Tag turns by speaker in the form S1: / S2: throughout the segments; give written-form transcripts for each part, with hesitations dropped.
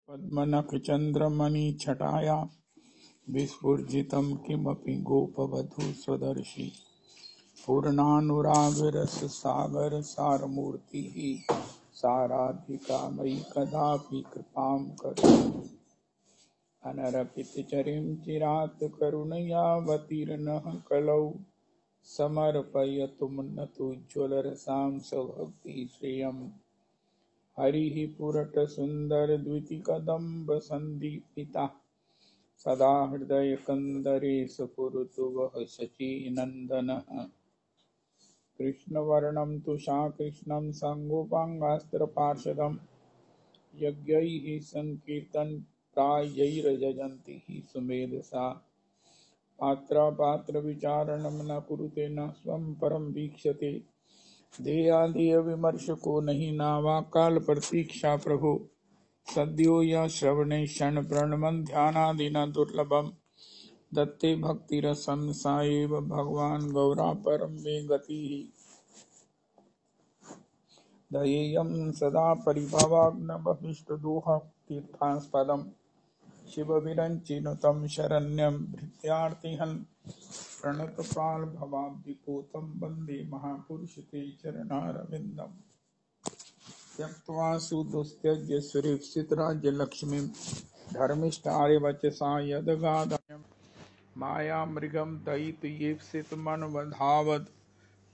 S1: पद्मनखचन्द्रमणिछटाया विस्फुजितं किमपि गोपवधूसदर्शि पूर्णानुरागरससागरसारमूर्तिः साराधिका मयि कदापि कृपां करोतु। अनरपितचरिं चिरात् करुणयावतीर्णः कलौ समर्पयतु मुन्नतोज्ज्वलरसां स्वभक्तिश्रियम्। हरिः पुरटसुन्दरद्वितिकदम्बसन्दीपितः सदा हृदयकन्दरे स्फुरतु वः शचीनन्दनः। कृष्णवर्णं तुषाकृष्णं साङ्गोपाङ्गास्त्रपार्षदं यज्ञैः सङ्कीर्तनप्रायैर्यजन्ति सुमेधसा। पात्रपात्रविचारणं न कुरुते न स्वं परं वीक्षते। देहादेयविमर्शको नहि नावाकाल प्रतीक्षा प्रभो। सद्यो यः श्रवणे क्षणप्रणमं ध्यानादिना दुर्लभम्। दत्ते भक्तिरसं सा एव भगवान् गौरापरं मे गतिः। दयेयं सदा परिभवाग्नभविष्टदोहं तीर्थास्पदं शिवविरञ्चिनुतं शरण्यं भृत्यार्तिहं प्रणतपालभवाब्धिपूतं वन्दे महापुरुषते चरणारविन्दम्। त्यक्त्वा सुदुस्त्यज्य सुरेप्सितराज्यलक्ष्मीं धर्मिष्ठार्यवचसा यदगाधयं मायामृगं दयितयेप्सितमन्वधावत्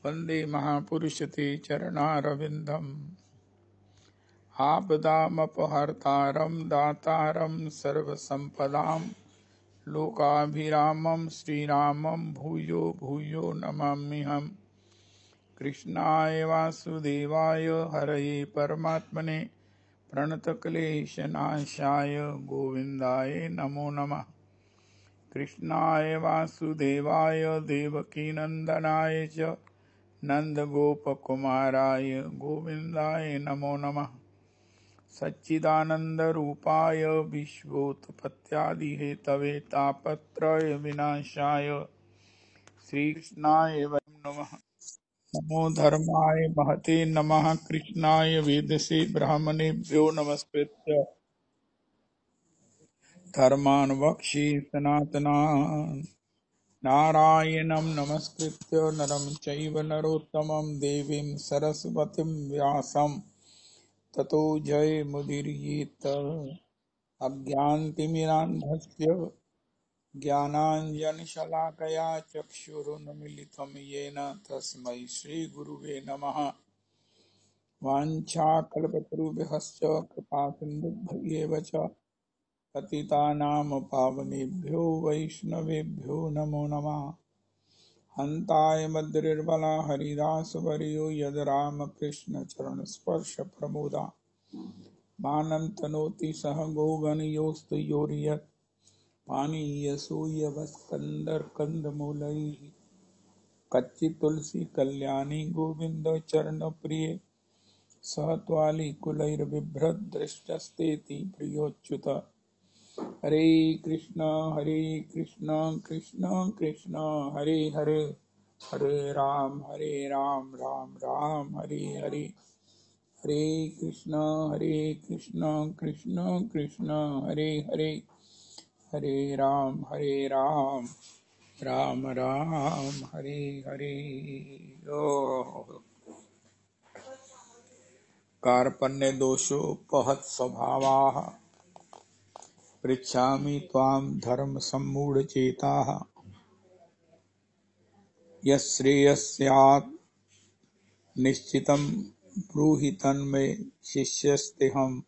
S1: वन्दे महापुरुषते चरणारविन्दम्। आपदामपहर्तारं दातारं सर्वसम्पदां लोकाभिरामं श्रीरामं भूयो भूयो नमाम्यहम्। कृष्णाय वासुदेवाय हरये परमात्मने प्रणतक्लेशनाशाय गोविन्दाय नमो नमः। कृष्णाय वासुदेवाय देवकीनन्दनाय च नन्दगोपकुमाराय गोविन्दाय नमो नमः। सच्चिदानन्दरूपाय विश्वोत्पत्त्यादिहेतवे तापत्रयविनाशाय श्रीकृष्णाय वयं नमः। नमो धर्माय महते नमः। कृष्णाय वेदसे ब्राह्मणेभ्यो नमस्कृत्य धर्मान् वक्ष्ये सनातनान्। नारायणं नमस्कृत्य नरं चैव नरोत्तमं देवीं सरस्वतीं व्यासं ततो जयमुदीरयेत्। अज्ञानतिमिरान्धस्य ज्ञानाञ्जनशलाकया चक्षुरुन्मीलितं येन तस्मै श्रीगुरुवे नमः। वाञ्छाकल्पतरुभ्यश्च कृपासिन्धुभ्येव च पतितानां पावनेभ्यो वैष्णवेभ्यो नमो नमः। हन्ताय मद्निर्मला हरिदासवर्यो यद रामकृष्णचरणस्पर्श प्रमुदा मानं तनोति सह गोगणयोस्तु योर्यत् पानीयसूयवस्कन्दर्कन्दमूलैः कच्ची तुलसी कल्याणी गोविंद चरण प्रिय सह त्वालिकुलैर्बिभ्रद्दृष्टस्तेति प्रियोच्युत। हरे कृष्ण कृष्ण कृष्ण हरे हरे हरे राम राम राम हरे हरे। हरे कृष्ण कृष्ण कृष्ण हरे हरे हरे राम राम राम हरे हरे। ओ कार्पण्य दोषोपहत स्वभावाः पृच्छामि त्वां धर्म सम्मूढ़चेताः। यश्रेयस्यात् निश्चितं ब्रूहि तन्मे शिष्यस्तेऽहं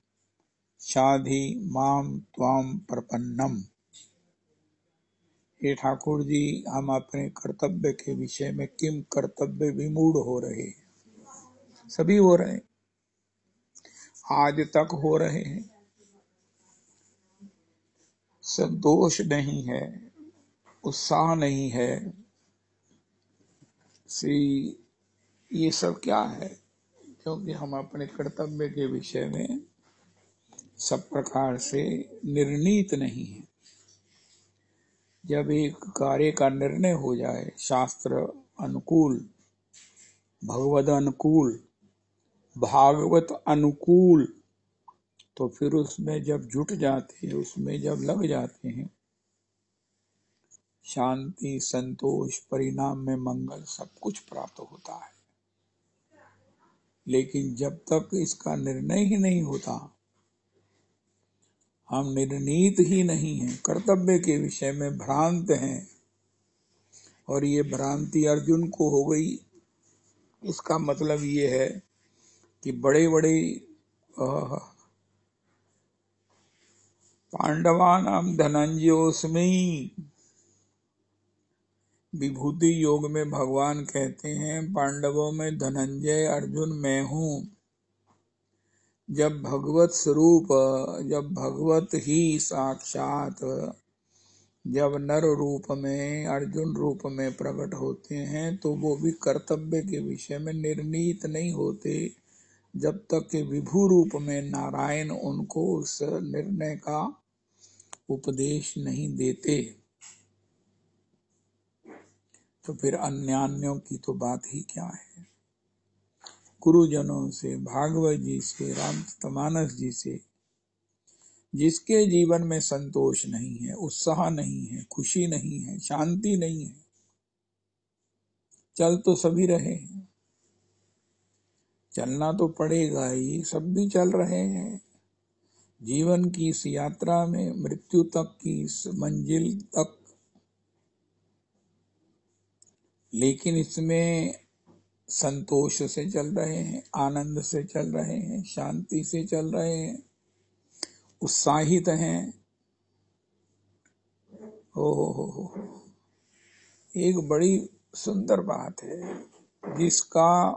S1: शाधि मां त्वां प्रपन्नम्। हे ठाकुर जी, हम अपने कर्तव्य के विषय में किम कर्तव्य विमूढ़ हो रहे हैं। सभी हो रहे हैं, आज तक हो रहे हैं। सब दोष नहीं है, उत्साह नहीं है, श्री ये सब क्या है? क्योंकि हम अपने कर्तव्य के विषय में सब प्रकार से निर्णीत नहीं है। जब एक कार्य का निर्णय हो जाए, शास्त्र अनुकूल, भगवद अनुकूल, भागवत अनुकूल, तो फिर उसमें जब जुट जाते हैं, उसमें जब लग जाते हैं, शांति, संतोष, परिणाम में मंगल सब कुछ प्राप्त होता है। लेकिन जब तक इसका निर्णय ही नहीं होता, हम निर्णीत ही नहीं हैं, कर्तव्य के विषय में भ्रांत हैं, और ये भ्रांति अर्जुन को हो गई। इसका मतलब ये है कि बड़े बड़े पांडवानां धनंजयोस्मि, विभूति योग में भगवान कहते हैं पांडवों में धनंजय अर्जुन मैं हूं। जब भगवत स्वरूप, जब भगवत ही साक्षात, जब नर रूप में, अर्जुन रूप में प्रकट होते हैं, तो वो भी कर्तव्य के विषय में निर्णीत नहीं होते जब तक कि विभु रूप में नारायण उनको उस निर्णय का उपदेश नहीं देते। तो फिर अन्यान्यों की तो बात ही क्या है। गुरुजनों से, भागवत जी से, रामचरितमानस जी से, जिसके जीवन में संतोष नहीं है, उत्साह नहीं है, खुशी नहीं है, शांति नहीं है, चल तो सभी रहे हैं, चलना तो पड़ेगा ही, सब भी चल रहे हैं जीवन की इस यात्रा में, मृत्यु तक की इस मंजिल तक, लेकिन इसमें संतोष से चल रहे हैं, आनंद से चल रहे हैं, शांति से चल रहे हैं, उत्साहित हैं। हो एक बड़ी सुंदर बात है, जिसका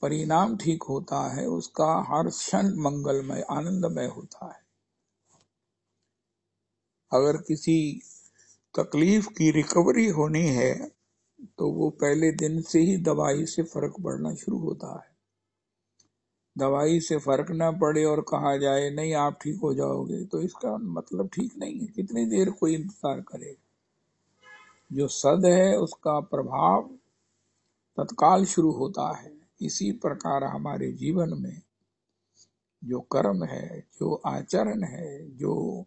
S1: परिणाम ठीक होता है उसका हर क्षण मंगलमय, आनंदमय होता है। अगर किसी तकलीफ की रिकवरी होनी है तो वो पहले दिन से ही दवाई से फर्क पड़ना शुरू होता है। दवाई से फर्क ना पड़े और कहा जाए नहीं आप ठीक हो जाओगे, तो इसका मतलब ठीक नहीं है। कितनी देर कोई इंतजार करेगा। जो सद है उसका प्रभाव तत्काल शुरू होता है। इसी प्रकार हमारे जीवन में जो कर्म है, जो आचरण है, जो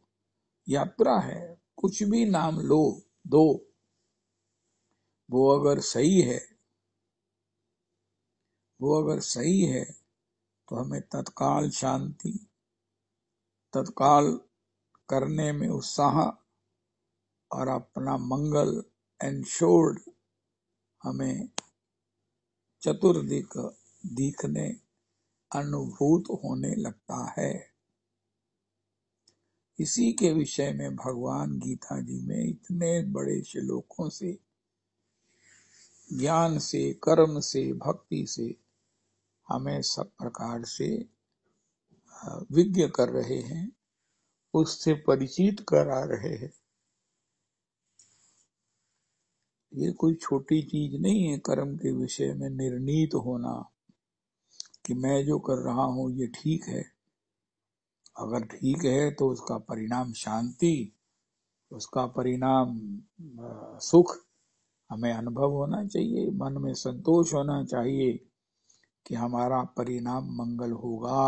S1: यात्रा है, कुछ भी नाम लो दो, वो अगर सही है, वो अगर सही है तो हमें तत्काल शांति, तत्काल करने में उत्साह और अपना मंगल एंश्योर्ड हमें चतुर्दिक दिखने, अनुभूत होने लगता है। इसी के विषय में भगवान गीता जी में इतने बड़े श्लोकों से, ज्ञान से, कर्म से, भक्ति से हमें सब प्रकार से विज्ञ कर रहे हैं, उससे परिचित करा रहे हैं। ये कोई छोटी चीज नहीं है कर्म के विषय में निर्णीत होना कि मैं जो कर रहा हूं ये ठीक है। अगर ठीक है तो उसका परिणाम शांति, उसका परिणाम सुख हमें अनुभव होना चाहिए, मन में संतोष होना चाहिए कि हमारा परिणाम मंगल होगा।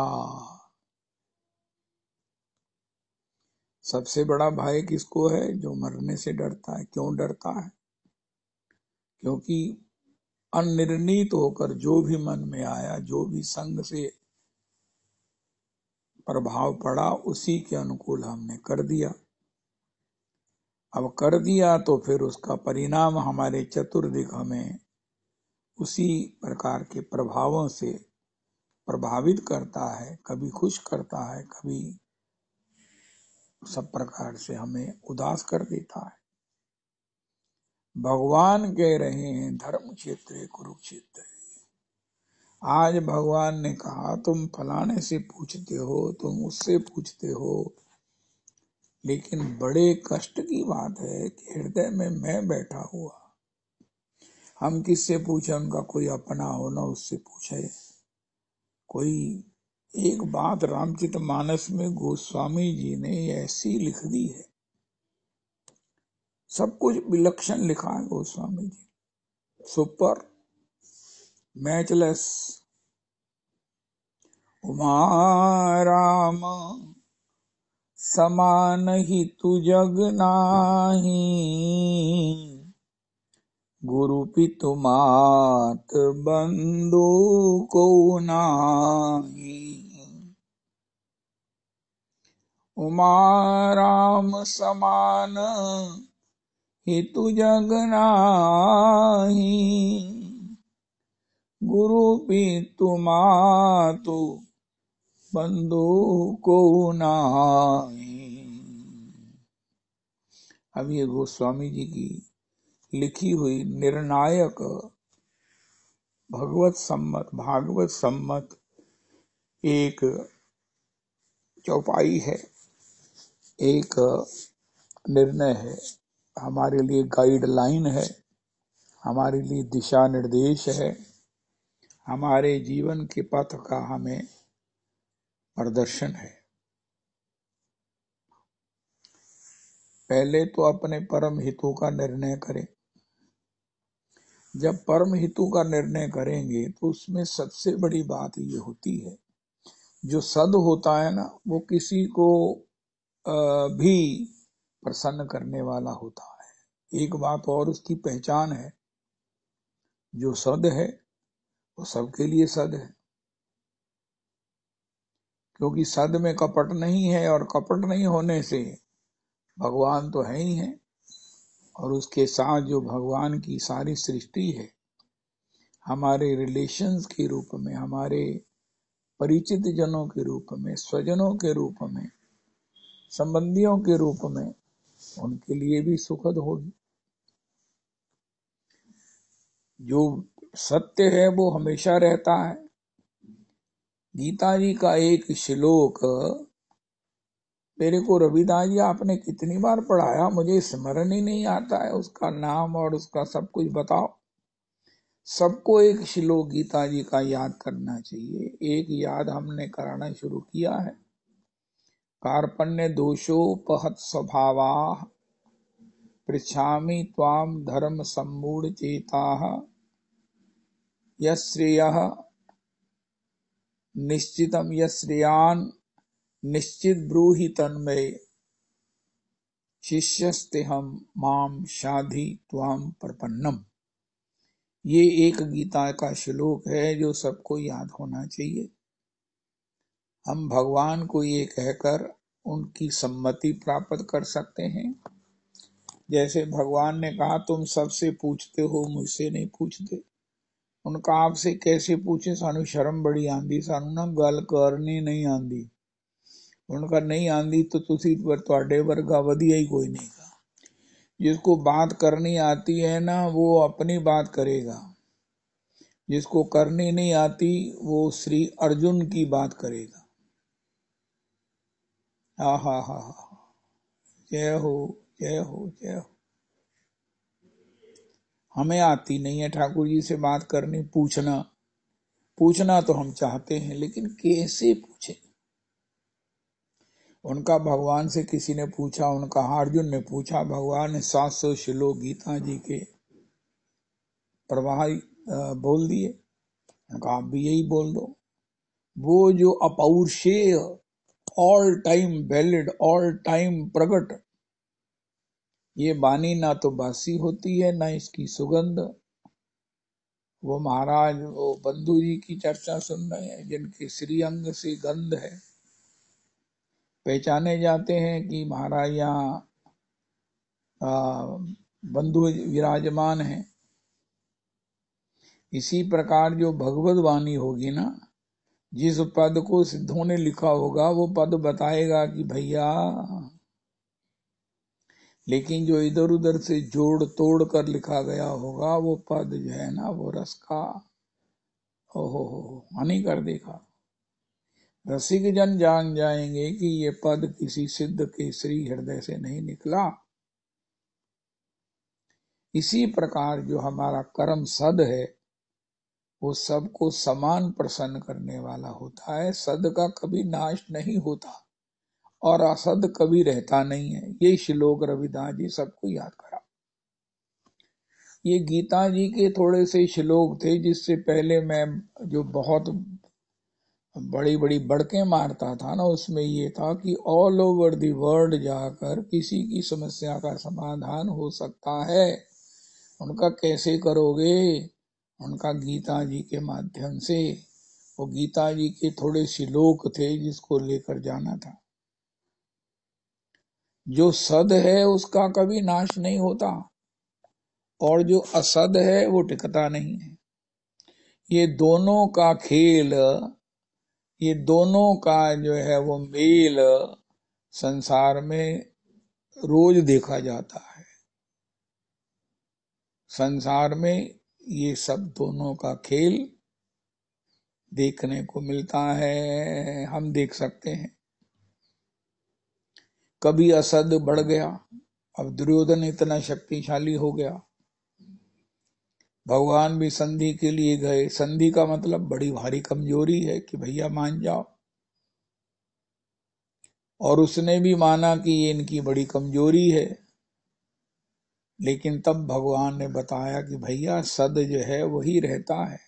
S1: सबसे बड़ा भय किसको है? जो मरने से डरता है। क्यों डरता है? क्योंकि अनिर्णीत होकर जो भी मन में आया, जो भी संग से प्रभाव पड़ा, उसी के अनुकूल हमने कर दिया। अब कर दिया तो फिर उसका परिणाम हमारे चतुर्दिक हमें उसी प्रकार के प्रभावों से प्रभावित करता है, कभी खुश करता है, कभी सब प्रकार से हमें उदास कर देता है। भगवान कह रहे हैं धर्म क्षेत्र कुरुक्षेत्र। आज भगवान ने कहा तुम फलाने से पूछते हो, तुम उससे पूछते हो, लेकिन बड़े कष्ट की बात है कि हृदय में मैं बैठा हुआ। हम किससे पूछे? उनका कोई अपना हो ना उससे पूछे। कोई एक बात रामचरितमानस में गोस्वामी जी ने ऐसी लिख दी है, सब कुछ विलक्षण लिखा है गोस्वामी जी, सुपर मैचलेस। उमा राम समान ही तु जग नाही, गुरु पितु मात बंधु को नाही। उमा राम समान हितु जग नाही, गुरु पितु मातु बंधु को नाही। अब ये गोस्वामी जी की लिखी हुई निर्णायक भागवत सम्मत एक चौपाई है, एक निर्णय है, हमारे लिए गाइडलाइन है, हमारे लिए दिशा निर्देश है, हमारे जीवन के पथ का हमें प्रदर्शन है। पहले तो अपने परम हितों का निर्णय करें। जब परम हितों का निर्णय करेंगे तो उसमें सबसे बड़ी बात ये होती है, जो सद होता है ना, वो किसी को भी प्रसन्न करने वाला होता है। एक बात और उसकी पहचान है, जो सद है वो सबके लिए सद है, क्योंकि सद में कपट नहीं है, और कपट नहीं होने से भगवान तो है ही है, और उसके साथ जो भगवान की सारी सृष्टि है, हमारे रिलेशंस के रूप में, हमारे परिचित जनों के रूप में, स्वजनों के रूप में, संबंधियों के रूप में, उनके लिए भी सुखद होगी। जो सत्य है वो हमेशा रहता है। गीता जी का एक श्लोक मेरे को रविदास जी आपने कितनी बार पढ़ाया, मुझे स्मरण ही नहीं आता है उसका नाम और उसका सब कुछ बताओ। सबको एक श्लोक गीता जी का याद करना चाहिए। एक याद हमने कराना शुरू किया है। कार्पण्य दोषोपहत स्वभावा, पृच्छामि त्वाम धर्म सम्मूढ़ चेताः, यश्रेयः निश्चितम यश्रेयान् निश्चित ब्रूहि तन्मय, शिष्यस्ते हम माम शाधि त्वाम प्रपन्नम। ये एक गीता का श्लोक है जो सबको याद होना चाहिए। हम भगवान को ये कहकर उनकी सम्मति प्राप्त कर सकते हैं। जैसे भगवान ने कहा, तुम सबसे पूछते हो, मुझसे नहीं पूछते। उनका आपसे कैसे पूछे, सानू शर्म बड़ी आंदी, सानू ना गल करनी नहीं आंदी। उनका नहीं आंदी तो तुसी तुहाडे वर्गा वधिया ही कोई नहीं का। जिसको बात करनी आती है ना, वो अपनी बात करेगा। जिसको करनी नहीं आती वो श्री अर्जुन की बात करेगा। हा हा हा हा, जय हो जय हो जय हो। हमें आती नहीं है ठाकुर जी से बात करनी, पूछना तो हम चाहते हैं, लेकिन कैसे पूछे। उनका भगवान से किसी ने पूछा, उनका अर्जुन ने पूछा, भगवान ने 700 श्लोक गीता जी के प्रवाह बोल दिए। उनका आप भी यही बोल दो। वो जो अपौरुषेय, all time valid, all time प्रकट, ये बानी ना तो बासी होती है ना इसकी सुगंध। वो महाराज, वो बंधु जी की चर्चा सुन रहे हैं, जिनके श्रीअंग से गंध है, पहचाने जाते हैं कि महाराज यहाँ बंधु विराजमान है। इसी प्रकार जो भगवत वाणी होगी ना, जिस पद को सिद्धों ने लिखा होगा वो पद बताएगा कि भैया, लेकिन जो इधर उधर से जोड़ तोड़ कर लिखा गया होगा वो पद जो है ना, वो रस का ओहो हानि कर देगा। रसिक जन जान जाएंगे कि ये पद किसी सिद्ध के श्री हृदय से नहीं निकला। इसी प्रकार जो हमारा कर्म सद है, वो सबको समान प्रसन्न करने वाला होता है। सद का कभी नाश नहीं होता और असद कभी रहता नहीं है। ये श्लोक रविदास जी सबको याद करा। ये गीता जी के थोड़े से श्लोक थे, जिससे पहले मैं जो बहुत बड़ी बड़ी बड़के मारता था ना, उसमें ये था कि ऑल ओवर द वर्ल्ड जाकर किसी की समस्या का समाधान हो सकता है। उनका कैसे करोगे? उनका गीता जी के माध्यम से। वो गीता जी के थोड़े श्लोक थे जिसको लेकर जाना था। जो सद है उसका कभी नाश नहीं होता, और जो असद है वो टिकता नहीं है। ये दोनों का खेल, ये दोनों का जो है वो मेल संसार में रोज देखा जाता है। संसार में ये सब दोनों का खेल देखने को मिलता है, हम देख सकते हैं। कभी असद बढ़ गया, अब दुर्योधन इतना शक्तिशाली हो गया, भगवान भी संधि के लिए गए। संधि का मतलब बड़ी भारी कमजोरी है कि भैया मान जाओ, और उसने भी माना कि ये इनकी बड़ी कमजोरी है। लेकिन तब भगवान ने बताया कि भैया सद जो है वही रहता है।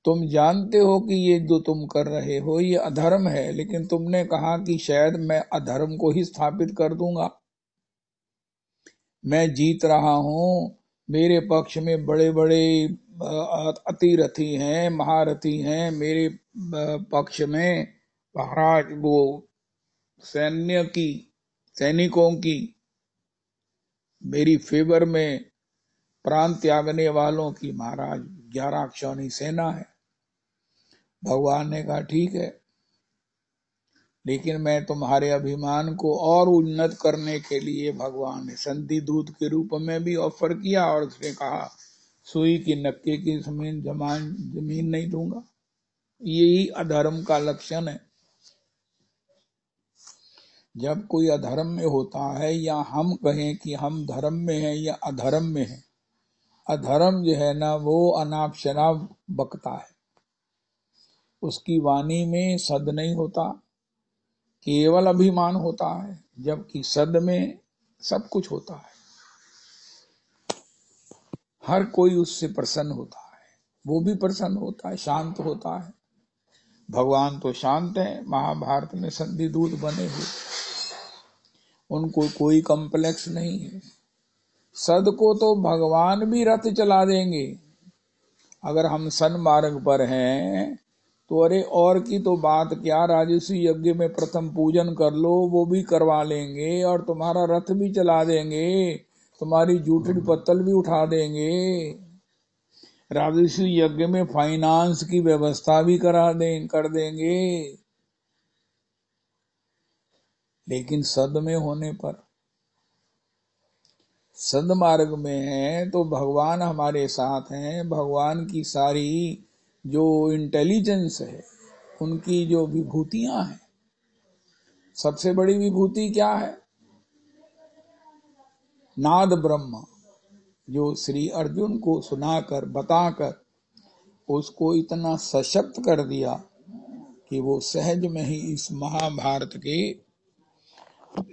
S1: तुम जानते हो कि ये जो तुम कर रहे हो ये अधर्म है, लेकिन तुमने कहा कि शायद मैं अधर्म को ही स्थापित कर दूंगा। मैं जीत रहा हूं, मेरे पक्ष में बड़े बड़े अतिरथी हैं, महारथी हैं मेरे पक्ष में। महाराज वो सैनिकों की मेरी फेवर में प्राण त्यागने वालों की महाराज 11 अक्षौणी सेना है। भगवान ने कहा ठीक है, लेकिन मैं तुम्हारे अभिमान को और उन्नत करने के लिए भगवान ने संधि दूत के रूप में भी ऑफर किया, और उसने कहा सुई की नक्के की जमीन नहीं दूंगा। यही अधर्म का लक्षण है। जब कोई अधर्म में होता है, या हम कहें कि हम धर्म में हैं या अधर्म में हैं, अधर्म जो है ना वो अनाप शनाप बकता है, उसकी वाणी में सद नहीं होता, केवल अभिमान होता है। जबकि सद में सब कुछ होता है, हर कोई उससे प्रसन्न होता है, वो भी प्रसन्न होता है, शांत होता है। भगवान तो शांत है, महाभारत में संधि दूत बने हुए, उनको कोई कॉम्प्लेक्स नहीं है। सद को तो भगवान भी रथ चला देंगे। अगर हम सन्मार्ग पर हैं तो अरे और की तो बात क्या, राजसी यज्ञ में प्रथम पूजन कर लो, वो भी करवा लेंगे, और तुम्हारा रथ भी चला देंगे, तुम्हारी जूठड़ी पत्तल भी उठा देंगे, राजसी यज्ञ में फाइनेंस की व्यवस्था भी कर देंगे। लेकिन सद में होने पर, सदमार्ग में है तो भगवान हमारे साथ हैं। भगवान की सारी जो इंटेलिजेंस है, उनकी जो विभूतियां हैं, सबसे बड़ी विभूति क्या है? नाद ब्रह्म, जो श्री अर्जुन को सुनाकर बताकर उसको इतना सशक्त कर दिया कि वो सहज में ही इस महाभारत के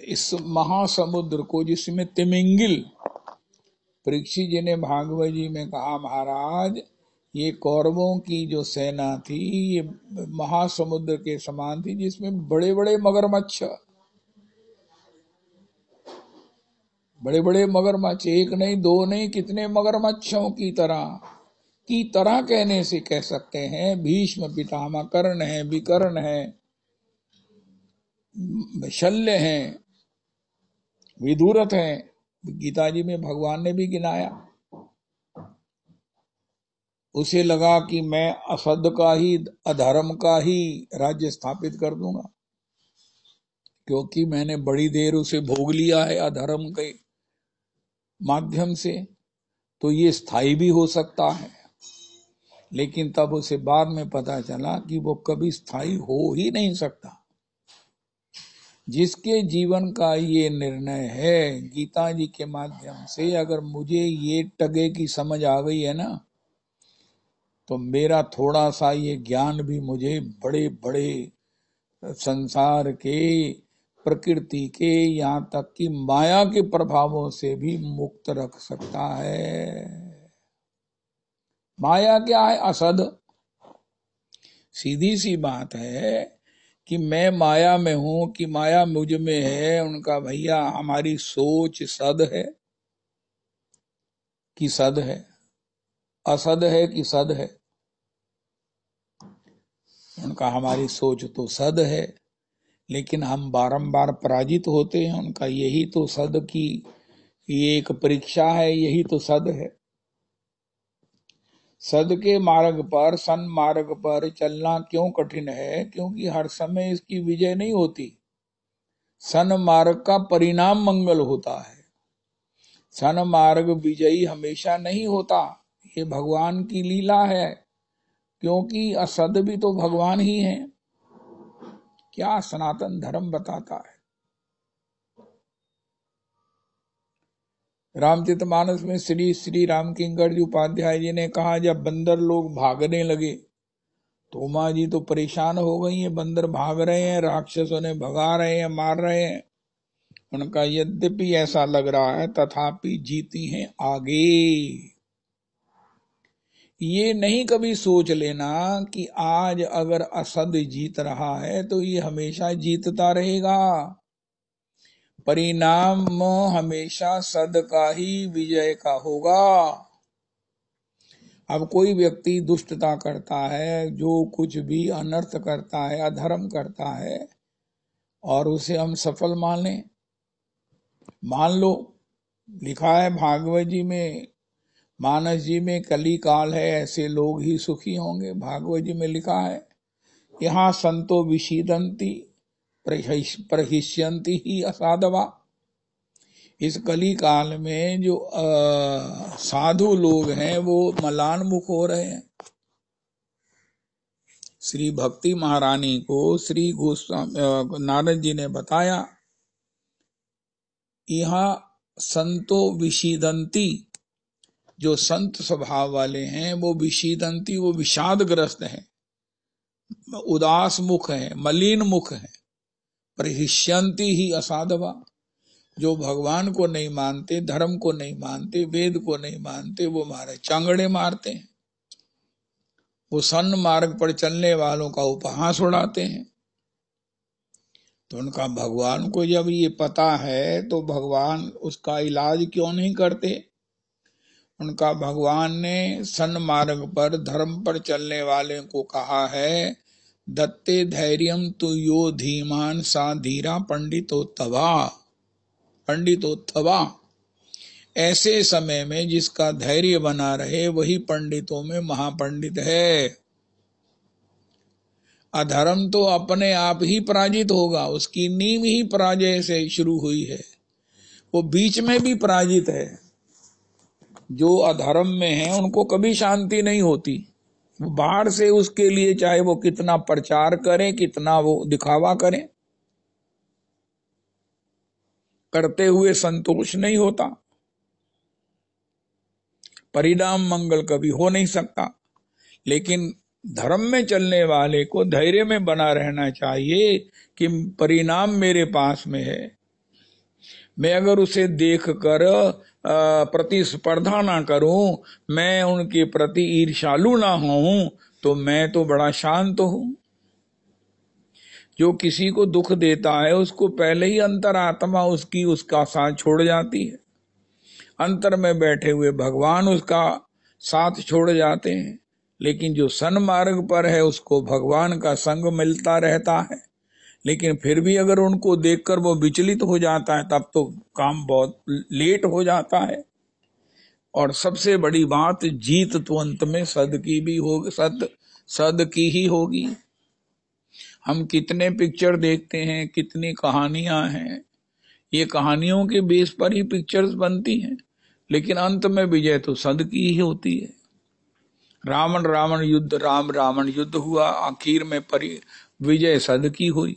S1: इस महासमुद्र को, जिसमें तिमिंगिल, परीक्षित जी ने भागवत जी में कहा महाराज ये कौरवों की जो सेना थी ये महासमुद्र के समान थी, जिसमें बड़े बड़े मगरमच्छ, बड़े बड़े मगरमच्छ, एक नहीं दो नहीं, कितने मगरमच्छों की तरह कहने से कह सकते हैं। भीष्म पितामह, कर्ण है, विकर्ण है, शल्य हैं, विदुरथ हैं। गीता जी में भगवान ने भी गिनाया। उसे लगा कि मैं असद का ही, अधर्म का ही राज्य स्थापित कर दूंगा, क्योंकि मैंने बड़ी देर उसे भोग लिया है अधर्म के माध्यम से, तो ये स्थायी भी हो सकता है। लेकिन तब उसे बाद में पता चला कि वो कभी स्थायी हो ही नहीं सकता। जिसके जीवन का ये निर्णय है, गीता जी के माध्यम से अगर मुझे ये टगे की समझ आ गई है ना, तो मेरा थोड़ा सा ये ज्ञान भी मुझे बड़े बड़े संसार के, प्रकृति के, यहाँ तक कि माया के प्रभावों से भी मुक्त रख सकता है। माया क्या है? असद। सीधी सी बात है कि मैं माया में हूं कि माया मुझ में है। उनका भैया हमारी सोच सद है कि सद है, असद है कि सद है। उनका हमारी सोच तो सद है, लेकिन हम बारंबार पराजित होते हैं। उनका यही तो सद की ये एक परीक्षा है, यही तो सद है। सद के मार्ग पर, सन्मार्ग पर चलना क्यों कठिन है? क्योंकि हर समय इसकी विजय नहीं होती। सन्मार्ग का परिणाम मंगल होता है, सन्मार्ग विजयी हमेशा नहीं होता। ये भगवान की लीला है, क्योंकि असद भी तो भगवान ही है। क्या सनातन धर्म बताता है। रामचरितमानस में श्री श्री राम किंकर जी उपाध्याय जी ने कहा, जब बंदर लोग भागने लगे तो उमा जी तो परेशान हो गई हैं। बंदर भाग रहे हैं, राक्षसों ने भगा रहे हैं, मार रहे हैं। उनका यद्यपि ऐसा लग रहा है तथापि जीती हैं आगे। ये नहीं कभी सोच लेना कि आज अगर असद जीत रहा है तो ये हमेशा जीतता रहेगा। परिणाम हमेशा सद का ही विजय का होगा। अब कोई व्यक्ति दुष्टता करता है, जो कुछ भी अनर्थ करता है, अधर्म करता है, और उसे हम सफल मान लें। मान लो, लिखा है भागवत जी में, मानस जी में, कली काल है ऐसे लोग ही सुखी होंगे। भागवत जी में लिखा है, यहाँ संतो विषीदंती प्रहिष्यंती ही असाधवा। इस कली काल में जो साधु लोग हैं वो मलान मुख हो रहे हैं। श्री भक्ति महारानी को श्री गोस्वामी नारद जी ने बताया, यहाँ संतो विषीदंती, जो संत स्वभाव वाले हैं वो विषीदंती, वो विषादग्रस्त हैं, उदास मुख है, मलिन मुख है। प्रहिष्यंती ही असाधवा, जो भगवान को नहीं मानते, धर्म को नहीं मानते, वेद को नहीं मानते, वो मारे चांगड़े मारते हैं। वो सन्न मार्ग पर चलने वालों का उपहास उड़ाते हैं। तो उनका भगवान को जब ये पता है तो भगवान उसका इलाज क्यों नहीं करते? उनका भगवान ने सन्मार्ग पर, धर्म पर चलने वाले को कहा है, दत्ते धैर्यम तु यो धीमान सा धीरा पंडितोत्तवा। पंडितोत्तवा, ऐसे समय में जिसका धैर्य बना रहे वही पंडितों में महापंडित है। अधर्म तो अपने आप ही पराजित होगा, उसकी नींव ही पराजय से शुरू हुई है, वो बीच में भी पराजित है। जो अधर्म में है उनको कभी शांति नहीं होती। बाहर से उसके लिए चाहे वो कितना प्रचार करें, कितना वो दिखावा करें, करते हुए संतोष नहीं होता। परिणाम मंगल कभी हो नहीं सकता। लेकिन धर्म में चलने वाले को धैर्य में बना रहना चाहिए कि परिणाम मेरे पास में है। मैं अगर उसे देखकर प्रतिस्पर्धा ना करूं, मैं उनके प्रति ईर्ष्यालु ना हूं, तो मैं तो बड़ा शांत हूं। जो किसी को दुख देता है उसको पहले ही अंतरात्मा उसका साथ छोड़ जाती है। अंतर में बैठे हुए भगवान उसका साथ छोड़ जाते हैं। लेकिन जो सन्मार्ग पर है उसको भगवान का संग मिलता रहता है। लेकिन फिर भी अगर उनको देखकर वो विचलित हो जाता है तब तो काम बहुत लेट हो जाता है। और सबसे बड़ी बात, जीत तो अंत में सद की भी होगी, सद की ही होगी। हम कितने पिक्चर देखते हैं, कितनी कहानियां हैं, ये कहानियों के बेस पर ही पिक्चर्स बनती हैं, लेकिन अंत में विजय तो सद की ही होती है। रावण रावण युद्ध, राम रावण युद्ध हुआ, आखिर में विजय सद की हुई।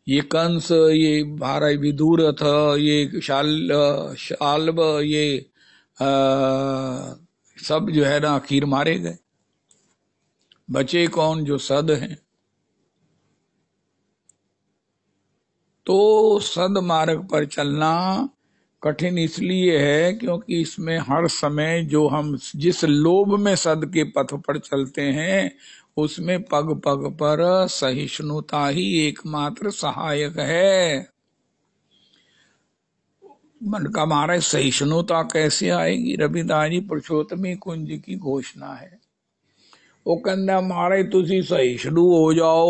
S1: ये कंस, ये भारा विदुरथ, ये शाल्ब, ये सब जो है ना आखिर मारे गए। बचे कौन? जो सद हैं। तो सद मार्ग पर चलना कठिन इसलिए है क्योंकि इसमें हर समय जो हम जिस लोभ में सद के पथ पर चलते हैं उसमें पग पग पर सहिष्णुता ही एकमात्र सहायक है। मन का महाराज सहिष्णुता कैसे आएगी? रविदास जी पुरुषोत्तमी कुंज की घोषणा है। वो कहता महाराज तुसी सहिष्णु हो जाओ,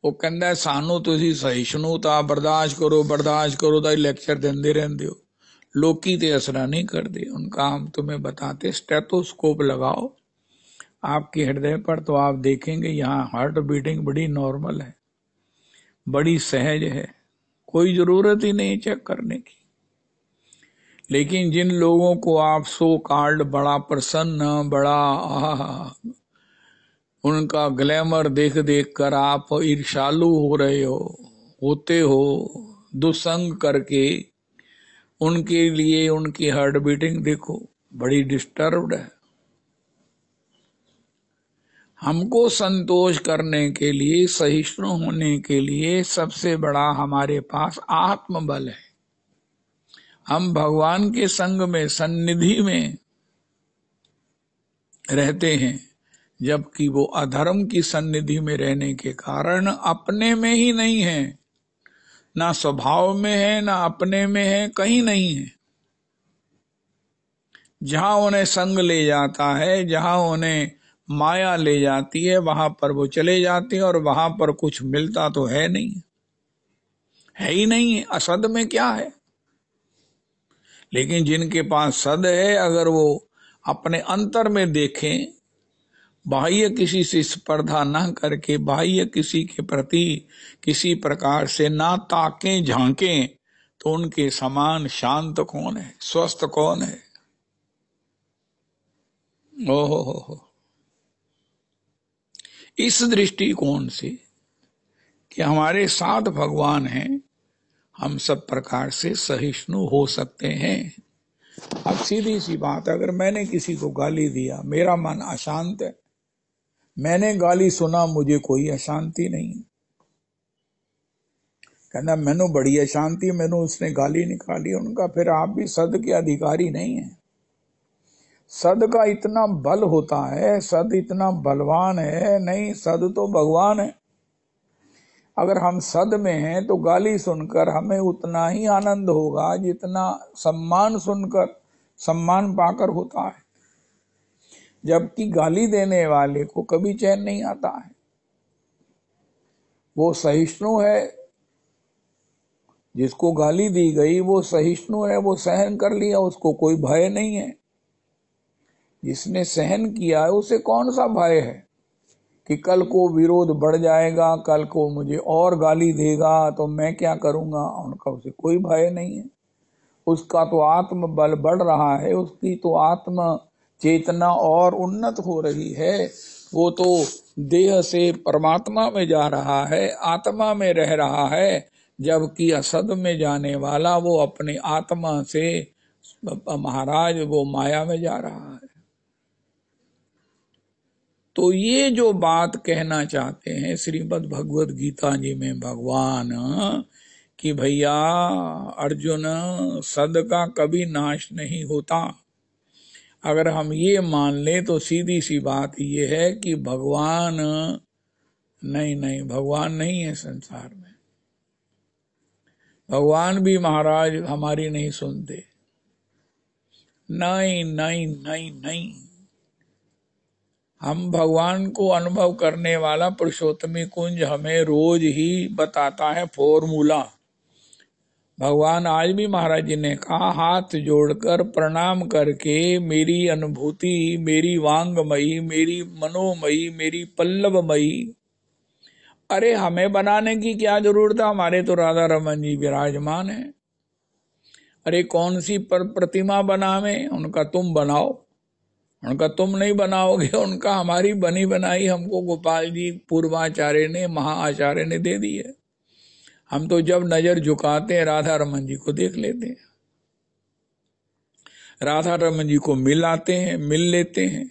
S1: वो कहता सानू तुसी सहिष्णुता बर्दाश्त करो तो लेक्चर देंदे रहंदे हो, लोकी ते असरा नहीं करते उनका। हम तुम्हें बताते, स्टेथोस्कोप लगाओ आपके हृदय पर तो आप देखेंगे यहाँ हार्ट बीटिंग बड़ी नॉर्मल है, बड़ी सहज है, कोई जरूरत ही नहीं चेक करने की। लेकिन जिन लोगों को आप सो कॉल्ड बड़ा प्रसन्न, बड़ा उनका ग्लैमर देख देख कर आप ईर्ष्यालु हो रहे होते हो, दुसंग करके उनके लिए उनकी हार्ट बीटिंग देखो बड़ी डिस्टर्ब्ड है। हमको संतोष करने के लिए, सहिष्णु होने के लिए सबसे बड़ा हमारे पास आत्मबल है। हम भगवान के संग में, सन्निधि में रहते हैं, जबकि वो अधर्म की सन्निधि में रहने के कारण अपने में ही नहीं है, ना स्वभाव में है, ना अपने में है, कहीं नहीं है। जहां उन्हें संग ले जाता है, जहां उन्हें माया ले जाती है, वहां पर वो चले जाते हैं और वहां पर कुछ मिलता तो है नहीं, है ही नहीं है। असद में क्या है? लेकिन जिनके पास सद है, अगर वो अपने अंतर में देखें, बाह्य किसी से स्पर्धा ना करके, बाह्य किसी के प्रति किसी प्रकार से ना ताकें झांकें, तो उनके समान शांत कौन है, स्वस्थ कौन है? ओहो, इस दृष्टिकोण से कि हमारे साथ भगवान हैं, हम सब प्रकार से सहिष्णु हो सकते हैं। अब सीधी सी बात, अगर मैंने किसी को गाली दिया, मेरा मन अशांत है, मैंने गाली सुना, मुझे कोई अशांति नहीं, कहना मैनू बड़ी अशांति, मैनू उसने गाली निकाली। उनका फिर आप भी सद के अधिकारी नहीं है। सद का इतना बल होता है, सद इतना बलवान है नहीं, सद तो भगवान है। अगर हम सद में हैं तो गाली सुनकर हमें उतना ही आनंद होगा जितना सम्मान सुनकर, सम्मान पाकर होता है। जबकि गाली देने वाले को कभी चैन नहीं आता है। वो सहिष्णु है, जिसको गाली दी गई वो सहिष्णु है, वो सहन कर लिया, उसको कोई भय नहीं है। जिसने सहन किया है उसे कौन सा भय है कि कल को विरोध बढ़ जाएगा, कल को मुझे और गाली देगा तो मैं क्या करूंगा? उनका उसे कोई भय नहीं है। उसका तो आत्म बल बढ़ रहा है, उसकी तो आत्म चेतना और उन्नत हो रही है। वो तो देह से परमात्मा में जा रहा है, आत्मा में रह रहा है। जबकि असद में जाने वाला वो अपने आत्मा से महाराज वो माया में जा रहा है। तो ये जो बात कहना चाहते हैं श्रीमद् भगवद गीता जी में भगवान कि भैया अर्जुन, सद का कभी नाश नहीं होता। अगर हम ये मान ले तो सीधी सी बात ये है कि भगवान नहीं, भगवान नहीं है संसार में। भगवान भी महाराज हमारी नहीं सुनते। नहीं, हम भगवान को अनुभव करने वाला पुरुषोत्तमी कुंज हमें रोज ही बताता है फॉर्मूला। भगवान आज भी महाराज जी ने कहा, हाथ जोड़कर प्रणाम करके मेरी अनुभूति, मेरी वांगमयी, मेरी मनोमयी, मेरी पल्लवमयी। अरे हमें बनाने की क्या जरूरत है? हमारे तो राधा रमन जी विराजमान है। अरे कौन सी प्रतिमा बनावे? उनका तुम बनाओ, उनका तुम नहीं बनाओगे, उनका हमारी बनी बनाई हमको गोपाल जी पूर्वाचार्य ने, महाआचार्य ने दे दी है। हम तो जब नजर झुकाते हैं राधा रमन जी को देख लेते हैं, राधा रमन जी को मिल लेते हैं।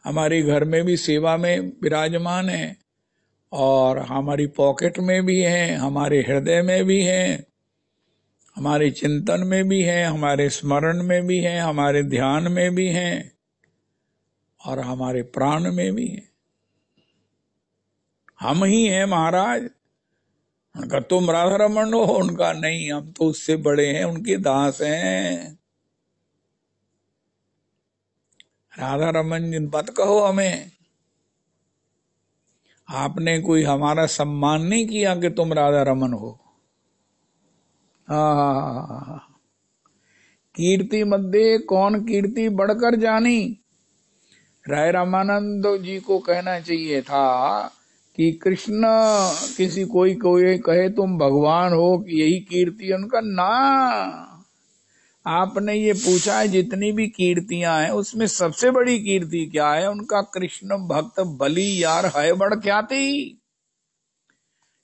S1: हमारे घर में भी सेवा में विराजमान है और हमारी पॉकेट में भी है, हमारे हृदय में भी है, हमारे चिंतन में भी है, हमारे स्मरण में भी है, हमारे ध्यान में भी है और हमारे प्राण में भी है। हम ही हैं महाराज। उनका तुम राधा रमन हो, उनका नहीं, हम तो उससे बड़े हैं, उनके दास हैं। राधा रमन जी मत कहो हमें। आपने कोई हमारा सम्मान नहीं किया कि तुम राधा रमन हो। हाँ, कीर्ति मध्य कौन कीर्ति बढ़कर जानी। राय रामानंद जी को कहना चाहिए था कि कृष्ण किसी कोई कहे तुम भगवान हो कि यही कीर्ति है उनका। ना, आपने ये पूछा है जितनी भी कीर्तियां हैं उसमें सबसे बड़ी कीर्ति क्या है? उनका कृष्ण भक्त बलि यार है बड़ ख्याति।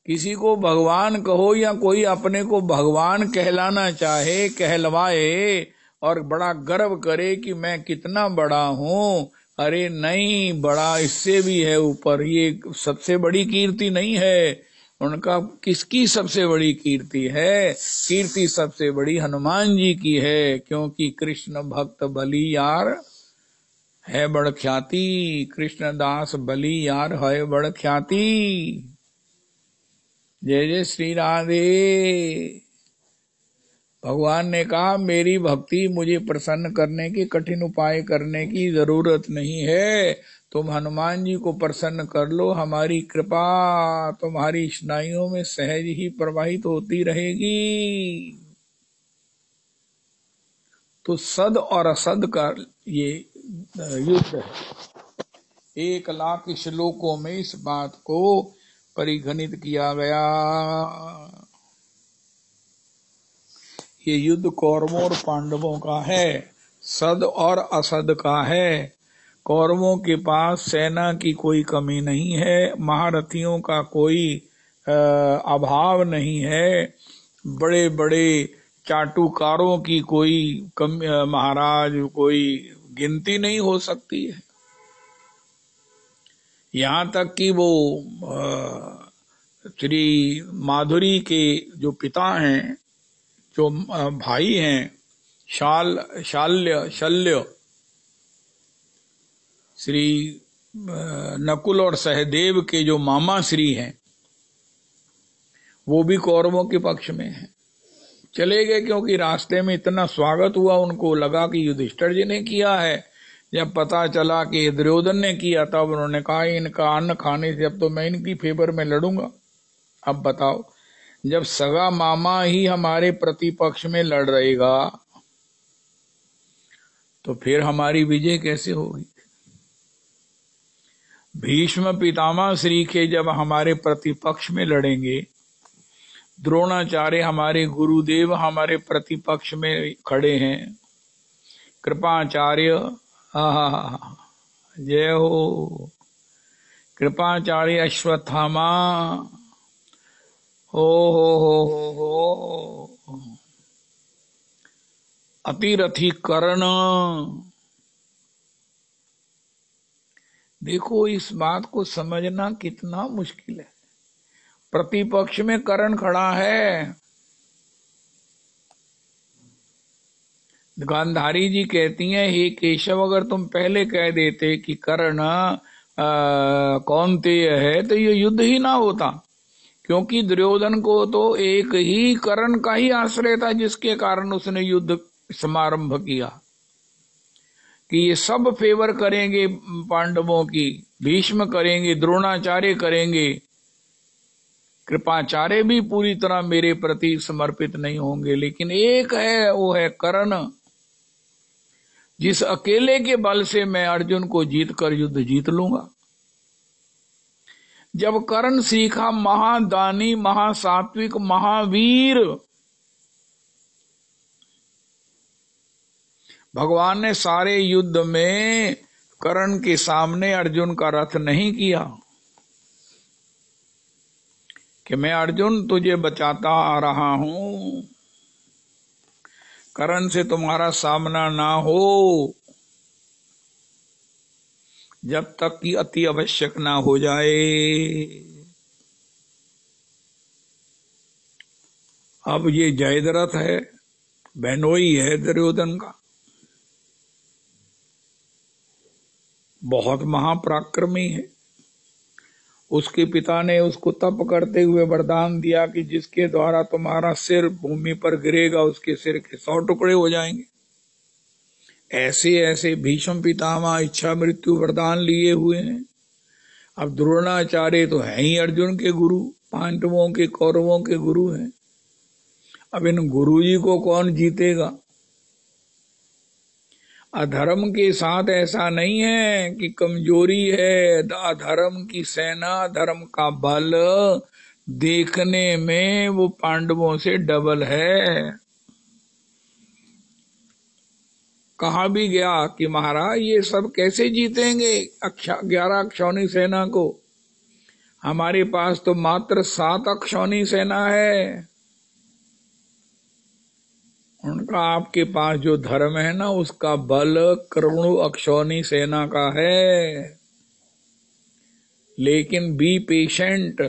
S1: किसी को भगवान कहो या कोई अपने को भगवान कहलाना चाहे, कहलवाए और बड़ा गर्व करे कि मैं कितना बड़ा हूं, अरे नहीं, बड़ा इससे भी है ऊपर। ये सबसे बड़ी कीर्ति नहीं है उनका। किसकी सबसे बड़ी कीर्ति है? कीर्ति सबसे बड़ी हनुमान जी की है, क्योंकि कृष्ण भक्त बलि यार है बड़ ख्याति। कृष्णदास बलि यार है बड़ ख्याति। जय जय श्री राधे। भगवान ने कहा मेरी भक्ति मुझे प्रसन्न करने की, कठिन उपाय करने की जरूरत नहीं है। तुम हनुमान जी को प्रसन्न कर लो, हमारी कृपा तुम्हारी स्नायुओं में सहज ही प्रवाहित होती रहेगी। तो सद और असद का ये युद्ध है। 1,00,000 श्लोकों में इस बात को परिगणित किया गया। ये युद्ध कौरवों और पांडवों का है, सद और असद का है। कौरवों के पास सेना की कोई कमी नहीं है, महारथियों का कोई अभाव नहीं है, बड़े बड़े चाटुकारों की कोई महाराज कोई गिनती नहीं हो सकती है। यहाँ तक कि वो श्री माधुरी के जो पिता हैं, जो भाई हैं, शल्य श्री नकुल और सहदेव के जो मामा श्री हैं, वो भी कौरवों के पक्ष में हैं। चले गए क्योंकि रास्ते में इतना स्वागत हुआ, उनको लगा कि युधिष्ठिर जी ने किया है। जब पता चला कि दुर्योधन ने किया तब उन्होंने कहा इनका अन्न खाने से अब तो मैं इनकी फेवर में लड़ूंगा। अब बताओ, जब सगा मामा ही हमारे प्रतिपक्ष में लड़ रहेगा तो फिर हमारी विजय कैसे होगी? भीष्म पितामह श्री के जब हमारे प्रतिपक्ष में लड़ेंगे, द्रोणाचार्य हमारे गुरुदेव हमारे प्रतिपक्ष में खड़े हैं, कृपाचार्य, जय हो, कृपाचार्य अश्वत्थामा, हो अतिरथी कर्ण। देखो इस बात को समझना कितना मुश्किल है। प्रतिपक्ष में कर्ण खड़ा है। गांधारी जी कहती हैं हे केशव, अगर तुम पहले कह देते कि कर्ण कौन्तेय है तो ये युद्ध ही ना होता, क्योंकि दुर्योधन को तो एक ही कर्ण का ही आश्रय था जिसके कारण उसने युद्ध समारंभ किया कि ये सब फेवर करेंगे पांडवों की, भीष्म करेंगे, द्रोणाचार्य करेंगे, कृपाचार्य भी पूरी तरह मेरे प्रति समर्पित नहीं होंगे, लेकिन एक है, वो है कर्ण, जिस अकेले के बल से मैं अर्जुन को जीतकर युद्ध जीत लूंगा। जब कर्ण सीखा महादानी, महासात्विक, महावीर, भगवान ने सारे युद्ध में कर्ण के सामने अर्जुन का रथ नहीं किया कि मैं अर्जुन तुझे बचाता आ रहा हूं, कर्ण से तुम्हारा सामना ना हो जब तक कि अति आवश्यक ना हो जाए। अब ये जयद्रथ है, बहनोई है दुर्योधन का। बहुत महापराक्रमी है। उसके पिता ने उसको तप करते हुए वरदान दिया कि जिसके द्वारा तुम्हारा सिर भूमि पर गिरेगा उसके सिर के 100 टुकड़े हो जाएंगे। ऐसे ऐसे भीष्म पितामह इच्छा मृत्यु वरदान लिए हुए हैं। अब द्रोणाचार्य तो है ही अर्जुन के गुरु, पांडवों के कौरवों के गुरु हैं। अब इन गुरुजी को कौन जीतेगा? अधर्म के साथ ऐसा नहीं है कि कमजोरी है। अधर्म की सेना, धर्म का बल देखने में वो पांडवों से डबल है। कहा भी गया कि महाराज ये सब कैसे जीतेंगे 11 अक्षौणी सेना को? हमारे पास तो मात्र 7 अक्षौणी सेना है। उनका आपके पास जो धर्म है ना, उसका बल करोड़ों अक्षौणी सेना का है। लेकिन बी पेशेंट,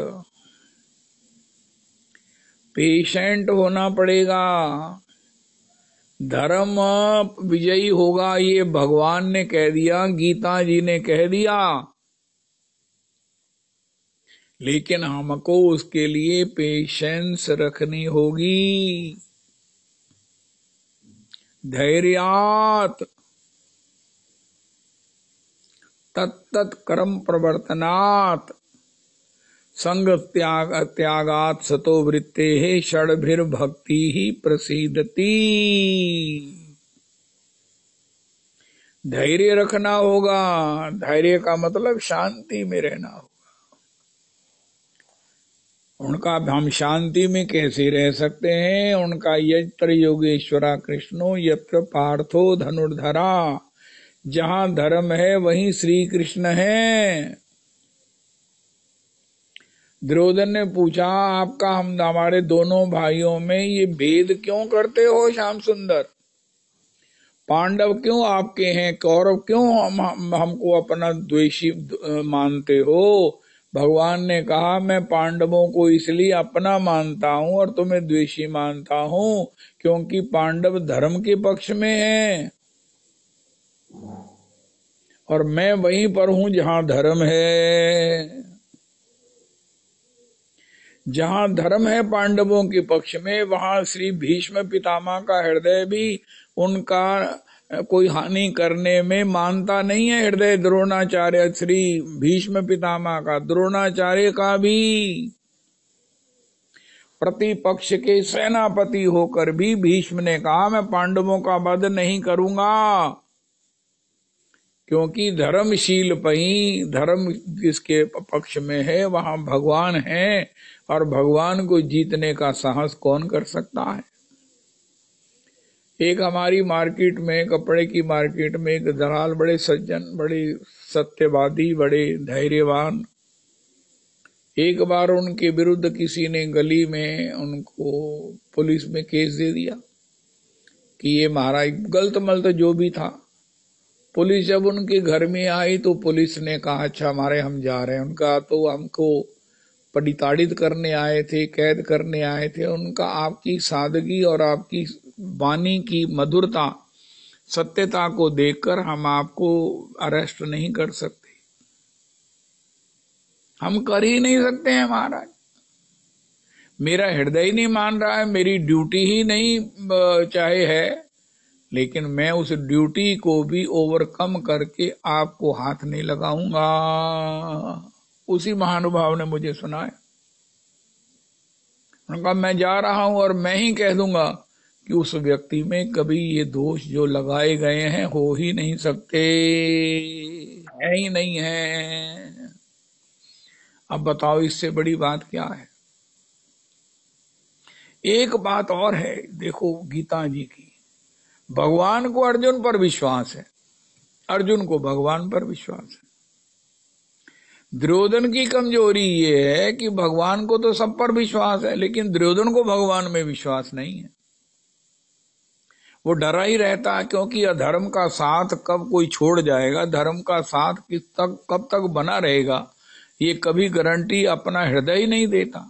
S1: पेशेंट होना पड़ेगा। धर्म विजयी होगा ये भगवान ने कह दिया, गीता जी ने कह दिया, लेकिन हमको उसके लिए पेशेंस रखनी होगी। धैर्यात तत्तत् कर्म प्रवर्तनात् संग त्यागात सतो वृत्तेः षड्भिर्भक्ति ही प्रसीदति। धैर्य रखना होगा। धैर्य का मतलब शांति में रहना होगा। उनका हम शांति में कैसे रह सकते हैं? उनका यत्र योगेश्वरा कृष्णो यत्र पार्थो धनुर्धरा, जहां धर्म है वहीं श्री कृष्ण है। दुर्योधन ने पूछा, आपका हमारे दोनों भाइयों में ये भेद क्यों करते हो श्याम सुंदर? पांडव क्यों आपके हैं, कौरव क्यों हमको अपना द्वेषी मानते हो? भगवान ने कहा, मैं पांडवों को इसलिए अपना मानता हूं और तुम्हें द्वेषी मानता हूं क्योंकि पांडव धर्म के पक्ष में हैं और मैं वहीं पर हूं जहां धर्म है। जहां धर्म है पांडवों के पक्ष में, वहां श्री भीष्म पितामह का हृदय भी उनका कोई हानि करने में मानता नहीं है। हृदय द्रोणाचार्य श्री भीष्म पितामह का, द्रोणाचार्य का भी प्रतिपक्ष के सेनापति होकर भी भीष्म ने कहा, मैं पांडवों का वध नहीं करूंगा क्योंकि धर्मशील पही, धर्म जिसके पक्ष में है वहां भगवान है और भगवान को जीतने का साहस कौन कर सकता है? एक हमारी मार्केट में, कपड़े की मार्केट में एक दलाल, बड़े सज्जन, बड़े सत्यवादी, बड़े धैर्यवान, एक बार उनके विरुद्ध किसी ने गली में उनको पुलिस में केस दे दिया कि ये महाराज गलत मलत जो भी था। पुलिस जब उनके घर में आई तो पुलिस ने कहा, अच्छा हमारे हम जा रहे हैं। उनका तो हमको परिताड़ित करने आए थे, कैद करने आए थे। उनका आपकी सादगी और आपकी वाणी की मधुरता, सत्यता को देखकर हम आपको अरेस्ट नहीं कर सकते, हम कर ही नहीं सकते हैं महाराज। मेरा हृदय ही नहीं मान रहा है, मेरी ड्यूटी ही नहीं चाहे है, लेकिन मैं उस ड्यूटी को भी ओवरकम करके आपको हाथ नहीं लगाऊंगा। उसी महानुभाव ने मुझे सुनाया। उनका मैं जा रहा हूं और मैं ही कह दूंगा कि उस व्यक्ति में कभी ये दोष जो लगाए गए हैं हो ही नहीं सकते, है ही नहीं है। अब बताओ इससे बड़ी बात क्या है? एक बात और है, देखो गीता जी की, भगवान को अर्जुन पर विश्वास है, अर्जुन को भगवान पर विश्वास है। दुर्योधन की कमजोरी ये है कि भगवान को तो सब पर विश्वास है लेकिन दुर्योधन को भगवान में विश्वास नहीं है। वो डरा ही रहता है क्योंकि अधर्म का साथ कब कोई छोड़ जाएगा, धर्म का साथ कब तक बना रहेगा, ये कभी गारंटी अपना हृदय ही नहीं देता।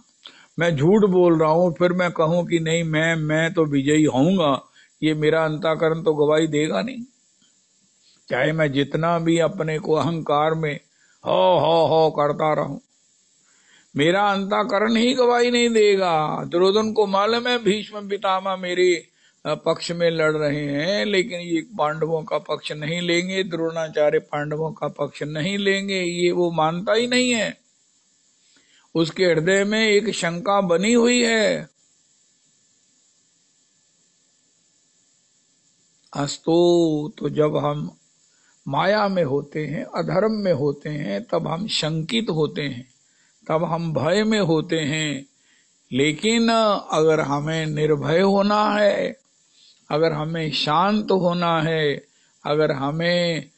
S1: मैं झूठ बोल रहा हूं फिर मैं कहूं कि नहीं मैं तो विजयी होऊंगा, ये मेरा अंतःकरण तो गवाही देगा नहीं। चाहे मैं जितना भी अपने को अहंकार में हो करता रहूं, मेरा अंतःकरण ही गवाही नहीं देगा। दुर्योधन को मालूम है भीष्म पितामह मेरे पक्ष में लड़ रहे हैं, लेकिन ये पांडवों का पक्ष नहीं लेंगे, द्रोणाचार्य पांडवों का पक्ष नहीं लेंगे, ये वो मानता ही नहीं है। उसके हृदय में एक शंका बनी हुई है। अस्तो, तो जब हम माया में होते हैं, अधर्म में होते हैं, तब हम शंकित होते हैं, तब हम भय में होते हैं। लेकिन अगर हमें निर्भय होना है, अगर हमें शांत होना है, अगर हमें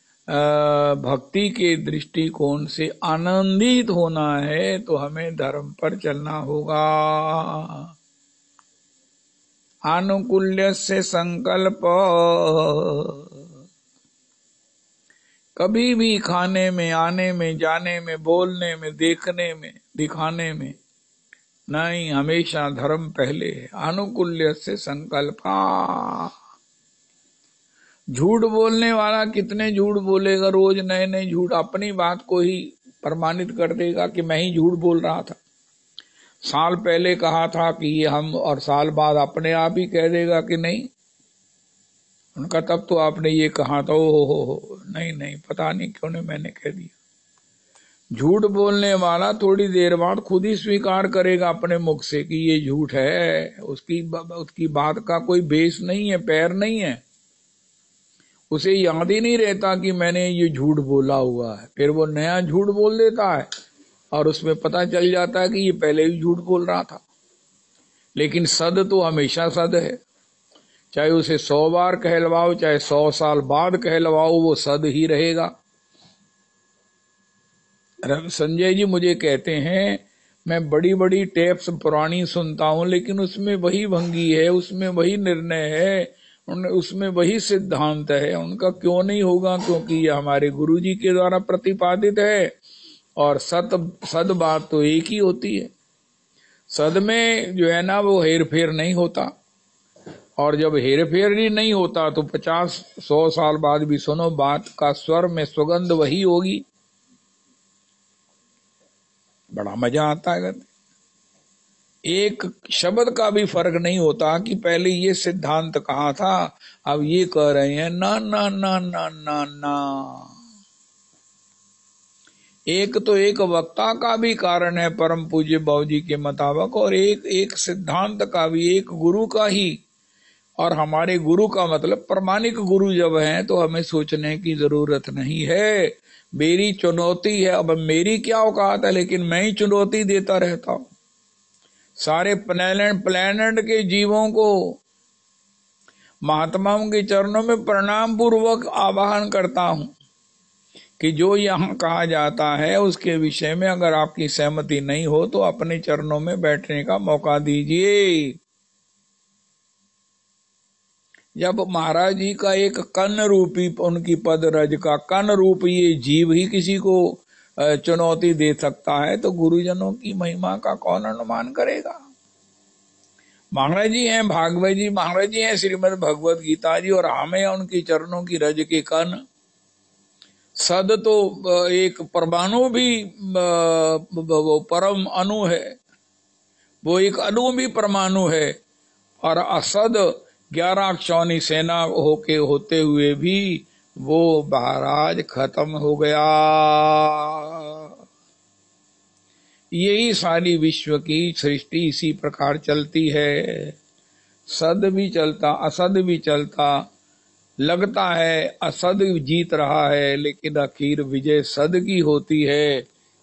S1: भक्ति के दृष्टिकोण से आनंदित होना है, तो हमें धर्म पर चलना होगा। आनुकूल्य से संकल्प, कभी भी खाने में, आने में, जाने में, बोलने में, देखने में, दिखाने में नहीं, हमेशा धर्म पहले है। आनुकूल्य से संकल्पा। झूठ बोलने वाला कितने झूठ बोलेगा, रोज नए नए झूठ, अपनी बात को ही प्रमाणित कर देगा कि मैं ही झूठ बोल रहा था, साल पहले कहा था कि ये हम, और साल बाद अपने आप ही कह देगा कि नहीं, उनका तब तो आपने ये कहा था, हो नहीं पता नहीं क्यों नहीं मैंने कह दिया। झूठ बोलने वाला थोड़ी देर बाद खुद ही स्वीकार करेगा अपने मुख से कि ये झूठ है, उसकी बात का कोई बेस नहीं है, पैर नहीं है, उसे याद ही नहीं रहता कि मैंने ये झूठ बोला हुआ है, फिर वो नया झूठ बोल देता है और उसमें पता चल जाता है कि ये पहले भी झूठ बोल रहा था। लेकिन सद तो हमेशा सद है, चाहे उसे 100 बार कहलवाओ, चाहे 100 साल बाद कहलवाओ, वो सद ही रहेगा। संजय जी मुझे कहते हैं, मैं बड़ी बड़ी टेप्स पुरानी सुनता हूं, लेकिन उसमें वही भंगी है, उसमें वही निर्णय है, उसमें वही सिद्धांत है। उनका क्यों नहीं होगा? क्योंकि ये हमारे गुरुजी के द्वारा प्रतिपादित है, और सद बात तो एक ही होती है। सद में जो है ना, वो हेर फेर नहीं होता, और जब हेर फेर ही नहीं होता तो 50-100 साल बाद भी सुनो, बात का स्वर में सुगंध वही होगी, बड़ा मजा आता है। एक शब्द का भी फर्क नहीं होता कि पहले ये सिद्धांत कहा था, अब ये कह रहे हैं, ना ना ना ना ना ना। एक तो एक वक्ता का भी कारण है परम पूज्य बाबूजी के मुताबिक, और एक सिद्धांत का भी, एक गुरु का ही। और हमारे गुरु का मतलब प्रमाणिक गुरु जब हैं तो हमें सोचने की जरूरत नहीं है। मेरी चुनौती है, अब मेरी क्या औकात है, लेकिन मैं ही चुनौती देता रहता हूं सारे प्लेनेट के जीवों को। महात्माओं के चरणों में प्रणाम पूर्वक आवाहन करता हूं कि जो यहाँ कहा जाता है उसके विषय में अगर आपकी सहमति नहीं हो तो अपने चरणों में बैठने का मौका दीजिए। जब महाराज जी का एक कन रूपी, उनकी पद रज का कन रूप ये जीव ही किसी को चुनौती दे सकता है, तो गुरुजनों की महिमा का कौन अनुमान करेगा? महाराज जी हैं भागवत जी, महाराज जी हैं श्रीमद् भगवत गीता जी, और हमें उनकी चरणों की रज के कन। सद तो एक परमाणु भी वो परम अणु है, वो एक अणु भी परमाणु है, और असद 11 अक्षौनी सेना होते हुए भी वो महाराज खत्म हो गया। यही सारी विश्व की सृष्टि इसी प्रकार चलती है। सद भी चलता, असद भी चलता, लगता है असद जीत रहा है, लेकिन आखिर विजय सद की होती है।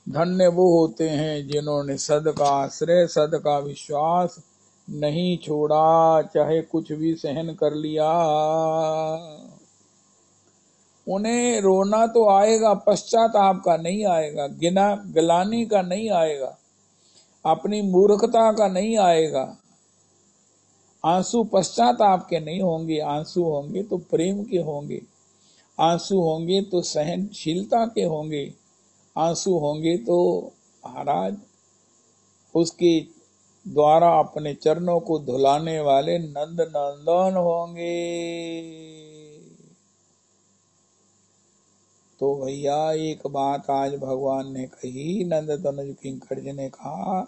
S1: धन्य वो होते हैं जिन्होंने सद का आश्रय, सद का विश्वास नहीं छोड़ा, चाहे कुछ भी सहन कर लिया। उन्हें रोना तो आएगा, पश्चाताप का नहीं आएगा, गिलानी का नहीं आएगा, अपनी मूर्खता का नहीं आएगा। आंसू पश्चाताप के नहीं होंगे, आंसू होंगे तो प्रेम के होंगे, आंसू होंगे तो सहनशीलता के होंगे, आंसू होंगे तो महाराज उसके द्वारा अपने चरणों को धुलाने वाले नंद नंदन होंगे। तो भैया एक बात आज भगवान ने कही, नंद तनुज किंकर जी ने कहा,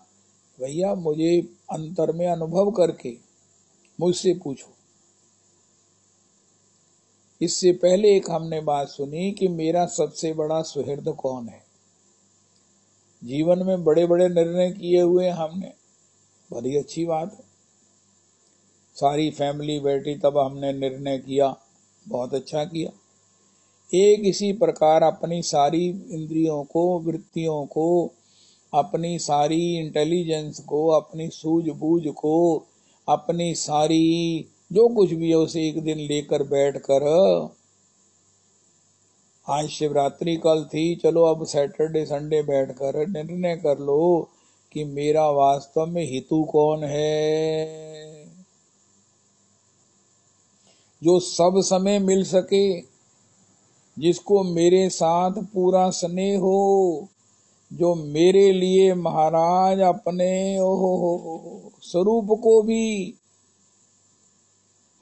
S1: भैया मुझे अंतर में अनुभव करके मुझसे पूछो। इससे पहले एक हमने बात सुनी कि मेरा सबसे बड़ा सुहृद कौन है। जीवन में बड़े बड़े निर्णय किए हुए हमने, बड़ी अच्छी बात है, सारी फैमिली बैठी तब हमने निर्णय किया, बहुत अच्छा किया। एक इसी प्रकार अपनी सारी इंद्रियों को, वृत्तियों को, अपनी सारी इंटेलिजेंस को, अपनी सूझबूझ को, अपनी सारी जो कुछ भी है उसे एक दिन लेकर बैठकर, आज शिवरात्रि कल थी, चलो अब सैटरडे संडे बैठकर निर्णय कर लो कि मेरा वास्तव में हितु कौन है, जो सब समय मिल सके, जिसको मेरे साथ पूरा स्नेह हो, जो मेरे लिए महाराज अपने स्वरूप को भी,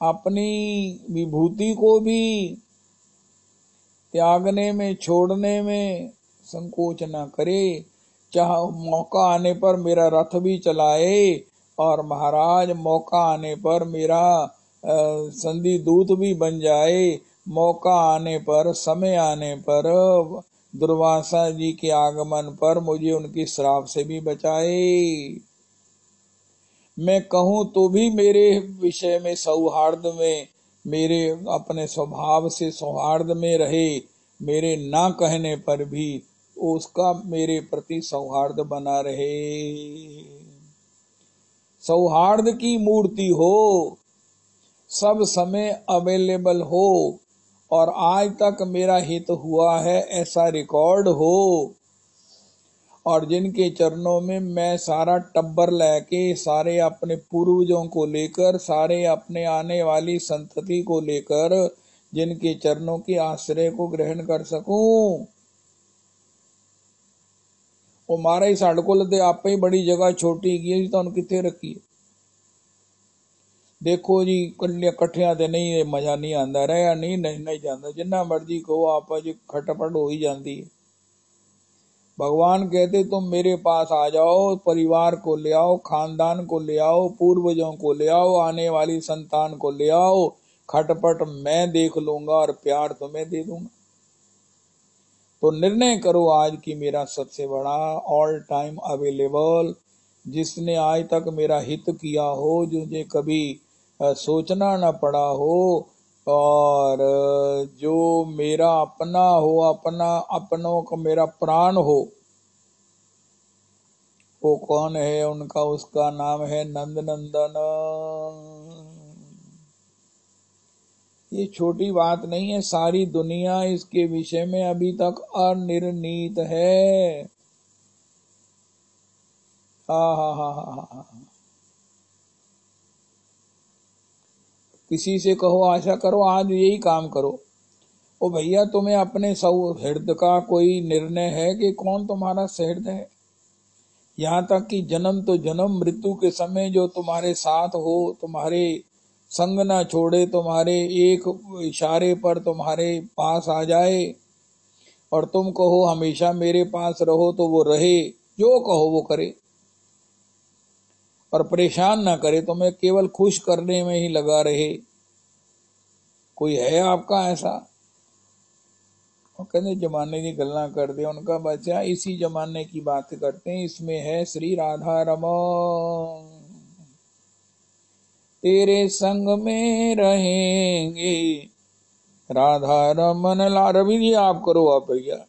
S1: अपनी विभूति को भी त्यागने में, छोड़ने में संकोच न करे, चाहे मौका आने पर मेरा रथ भी चलाए और महाराज मौका आने पर मेरा संधि दूत भी बन जाए, मौका आने पर, समय आने पर, दुर्वासा जी के आगमन पर मुझे उनकी श्राप से भी बचाए। मैं कहूं तो भी मेरे विषय में सौहार्द में, मेरे अपने स्वभाव से सौहार्द में रहे, मेरे ना कहने पर भी उसका मेरे प्रति सौहार्द बना रहे। सौहार्द की मूर्ति हो, सब समय अवेलेबल हो, और आज तक मेरा हित हुआ है ऐसा रिकॉर्ड हो, और जिनके चरणों में मैं सारा टब्बर लेके, सारे अपने पूर्वजों को लेकर, सारे अपने आने वाली संतति को लेकर, जिनके चरणों के आश्रय को ग्रहण कर सकूं। वो मारा ही साढ़ को लदे आप ही बड़ी जगह छोटी की तो कितने रखी। देखो जी कलिया कट्ठिया ते नहीं मजा नहीं आता, रहा नहीं जाता, जिन्ना मर्जी कहो आप खटपट हो ही जाती है। भगवान कहते तुम मेरे पास आ जाओ, परिवार को ले आओ, खानदान को ले आओ, पूर्वजों को ले आओ, आने वाली संतान को ले आओ, खटपट मैं देख लूंगा और प्यार तुम्हें दे दूंगा। तो निर्णय करो आज कि मेरा सबसे बड़ा ऑल टाइम अवेलेबल, जिसने आज तक मेरा हित किया हो, मुझे कभी सोचना न पड़ा हो, और जो मेरा अपना हो, अपनों का मेरा प्राण हो, वो कौन है? उनका उसका नाम है नंद नंदन। ये छोटी बात नहीं है, सारी दुनिया इसके विषय में अभी तक अनिर्णीत है। हा। किसी से कहो आशा करो, आज यही काम करो। ओ भैया तुम्हें अपने सहृद का कोई निर्णय है कि कौन तुम्हारा सहृद है? यहाँ तक कि जन्म तो जन्म, मृत्यु के समय जो तुम्हारे साथ हो, तुम्हारे संग ना छोड़े, तुम्हारे एक इशारे पर तुम्हारे पास आ जाए और तुम कहो हमेशा मेरे पास रहो, तो वो रहे, जो कहो वो करे और परेशान ना करे, तुम्हें केवल खुश करने में ही लगा रहे। कोई है आपका ऐसा? वो कहते जमाने की गल्ला कर दे, उनका बच्चा इसी जमाने की बात करते हैं। इसमें है श्री राधा रमन, तेरे संग में रहेंगे राधा रमन ला। रवि जी आप करो आप भैया।